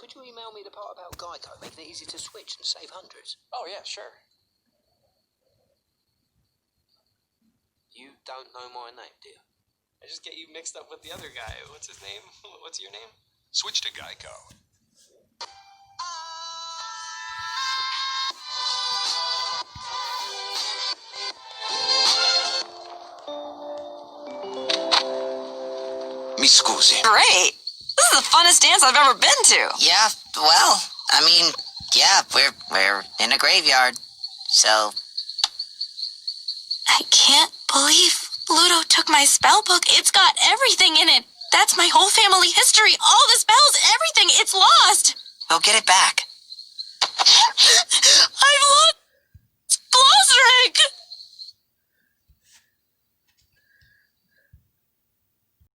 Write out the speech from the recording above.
could you email me the part about Geico, making it easy to switch and save hundreds? Oh, yeah, sure. You don't know my name, do you? I just get you mixed up with the other guy. What's his name? What's your name? Switch to Geico. Mi scusi. Great. This is the funnest dance I've ever been to. Yeah, well, I mean, yeah, we're in a graveyard, so... I can't believe Ludo took my spell book. It's got everything in it. That's my whole family history. All the spells, everything. It's lost. We'll get it back. I've lost